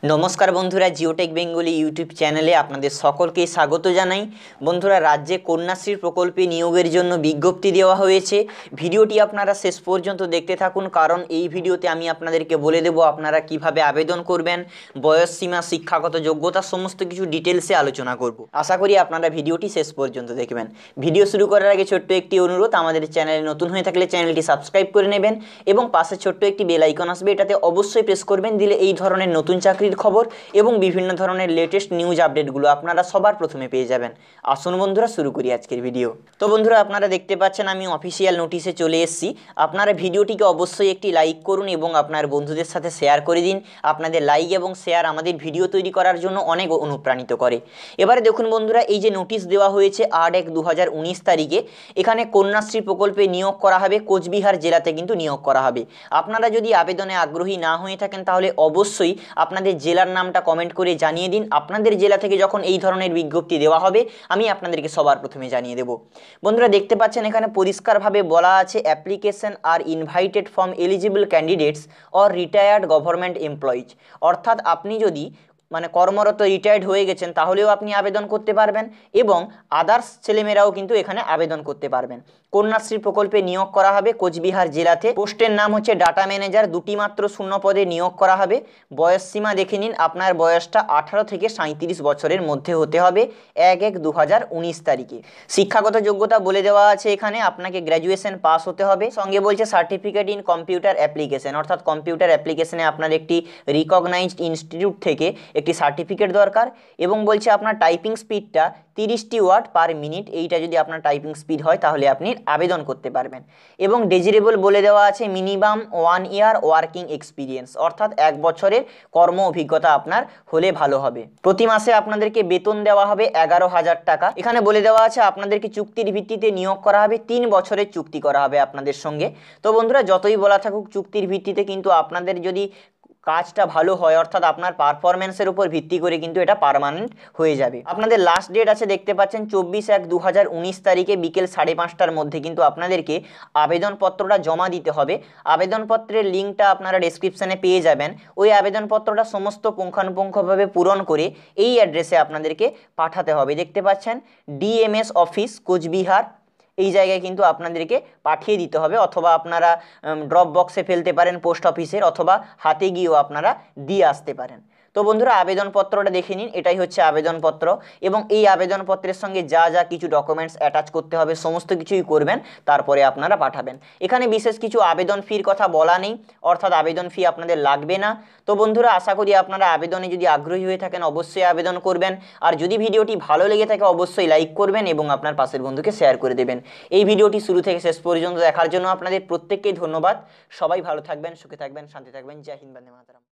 নমস্কার বন্ধুরা, Geotech Bengali YouTube চ্যানেলে আপনাদের সকলকে স্বাগত জানাই। বন্ধুরা, রাজ্যে কন্যাশ্রী প্রকল্পে নিয়োগের জন্য বিজ্ঞপ্তি দেওয়া হয়েছে। ভিডিওটি আপনারা শেষ পর্যন্ত দেখতে থাকুন, কারণ এই ভিডিওতে আমি আপনাদেরকে বলে দেব আপনারা কিভাবে আবেদন করবেন, বয়সসীমা, শিক্ষাগত যোগ্যতা, সমস্ত কিছু ডিটেলসে আলোচনা করব। আশা করি আপনারা ভিডিওটি শেষ পর্যন্ত দেখবেন। ভিডিও শুরু করার আগে ছোট্ট একটি অনুরোধ, আমাদের চ্যানেলে নতুন হয়ে থাকলে চ্যানেলটি সাবস্ক্রাইব করে নেবেন এবং পাশে ছোট্ট একটি বেল আইকন আসবে, এটাতে অবশ্যই প্রেস করবেন। দিলে এই ধরনের নতুন চাকরির খবর এবং বিভিন্ন ধরনের লেটেস্ট নিউজ আপডেটগুলো আপনারা সবার প্রথমে পেয়ে যাবেন। আসুন বন্ধুরা, শুরু করি আজকের ভিডিও। তো বন্ধুরা, আপনারা দেখতে পাচ্ছেন আমি অফিসিয়াল নোটিশে চলে এসেছি। আপনারা ভিডিওটিকে অবশ্যই একটি লাইক করুন এবং আপনার বন্ধুদের সাথে শেয়ার করে দিন। আপনাদের লাইক এবং শেয়ার আমাদের ভিডিও তৈরি করার জন্য অনেক অনুপ্রাণিত করে। এবারে দেখুন বন্ধুরা, এই যে নোটিশ দেওয়া হয়েছে 8/1/2019 তারিখে, এখানে কন্যাশ্রী প্রকল্পে নিয়োগ করা হবে, কোচবিহার জেলাতে কিন্তু নিয়োগ করা হবে। আপনারা যদি আবেদনে আগ্রহী না হয়ে থাকেন তাহলে অবশ্যই আপনাদের জেলার নামটা কমেন্ট করে জানিয়ে দিন। আপনাদের জেলা থেকে যখন এই ধরনের বিজ্ঞপ্তি দেওয়া হবে আমি আপনাদেরকে সবার প্রথমে জানিয়ে দেব। বন্ধুরা, দেখতে পাচ্ছেন এখানে পরিষ্কারভাবে বলা আছে, application are invited from eligible candidates or retired government employees. অর্থাৎ আপনি যদি কর্মরত রিটায়ার্ড হয়ে গেছেন তাহলেও আপনি আবেদন করতে পারবেন এবং আদার্স ছেলেমেয়েরাও কিন্তু এখানে আবেদন করতে পারবেন। কন্যাশ্রী প্রকল্পে নিয়োগ করা হবে কোচবিহার জেলাতে। পোস্টের নাম হচ্ছে ডাটা ম্যানেজার, দুটি মাত্র শূন্য পদে নিয়োগ করা হবে। বয়স সীমা দেখে নিন, আপনার বয়সটা 18 থেকে 37 বছরের মধ্যে হতে হবে 1/1/2019 তারিখে। শিক্ষাগত যোগ্যতা বলে দেওয়া আছে এখানে, আপনাকে গ্র্যাজুয়েশন পাস হতে হবে। সঙ্গে বলছে সার্টিফিকেট ইন কম্পিউটার অ্যাপ্লিকেশন, অর্থাৎ কম্পিউটার অ্যাপ্লিকেশনে আপনার একটি রিকগনাইজড ইনস্টিটিউট থেকে একটি সার্টিফিকেট দরকার। এবং বলছে আপনার টাইপিং স্পিডটা 30টি ওয়ার্ড পার মিনিট, এইটা যদি আপনার টাইপিং স্পিড হয় তাহলে আপনি আবেদন করতে পারবেন। এবং ডেজিরেবল বলে দেওয়া আছে মিনিমাম 1 ইয়ার ওয়ার্কিং এক্সপিরিয়েন্স, অর্থাৎ 1 বছরের কর্ম অভিজ্ঞতা আপনার হলে ভালো হবে। প্রতি মাসে আপনাদেরকে বেতন দেওয়া হবে 11,000 টাকা। এখানে বলে দেওয়া আছে আপনাদেরকে চুক্তির ভিত্তিতে নিয়োগ করা হবে, 3 বছরের চুক্তি করা হবে আপনাদের সঙ্গে। তো বন্ধুরা, যতই বলা থাকুক চুক্তির ভিত্তিতে, কিন্তু আপনাদের যদি কাজটা ভালো হয়, অর্থাৎ আপনার পারফরমেন্সের উপর ভিত্তি করে কিন্তু এটা পার্মানেন্ট হয়ে যাবে। আপনাদের লাস্ট ডেট আছে, দেখতে পাচ্ছেন 24/1/2019 তারিখে বিকেল 5:30টার মধ্যে কিন্তু আপনাদেরকে আবেদনপত্রটা জমা দিতে হবে। আবেদনপত্রের লিঙ্কটা আপনারা ডেসক্রিপশানে পেয়ে যাবেন। ওই আবেদনপত্রটা সমস্ত পুঙ্খানুপুঙ্খভাবে পূরণ করে এই অ্যাড্রেসে আপনাদেরকে পাঠাতে হবে। দেখতে পাচ্ছেন ডিএমএস অফিস কোচবিহার, এই জায়গায় কিন্তু আপনাদেরকে পাঠিয়ে দিতে হবে, অথবা আপনারা ড্রপ বক্সে ফেলতে পারেন পোস্ট অফিসের, অথবা হাতে গিয়েও আপনারা দিয়ে আসতে পারেন। তো বন্ধুরা, আবেদনপত্রটা দেখে নিন, এটাই হচ্ছে আবেদনপত্র। এবং এই আবেদনপত্রের সঙ্গে যা যা কিছু ডকুমেন্টস অ্যাটাচ করতে হবে সমস্ত কিছুই করবেন, তারপরে আপনারা পাঠাবেন। এখানে বিশেষ কিছু আবেদন ফির কথা বলা নেই, অর্থাৎ আবেদন ফি আপনাদের লাগবে না। তো বন্ধুরা, আশা করি আপনারা আবেদনে যদি আগ্রহী হয়ে থাকেন অবশ্যই আবেদন করবেন। আর যদি ভিডিওটি ভালো লেগে থাকে অবশ্যই লাইক করবেন এবং আপনার পাশের বন্ধুকে শেয়ার করে দেবেন। এই ভিডিওটি শুরু থেকে শেষ পর্যন্ত দেখার জন্য আপনাদের প্রত্যেককেই ধন্যবাদ। সবাই ভালো থাকবেন, সুখে থাকবেন, শান্তি থাকবেন। জয় হিন্দ, বন্দে মাতরম।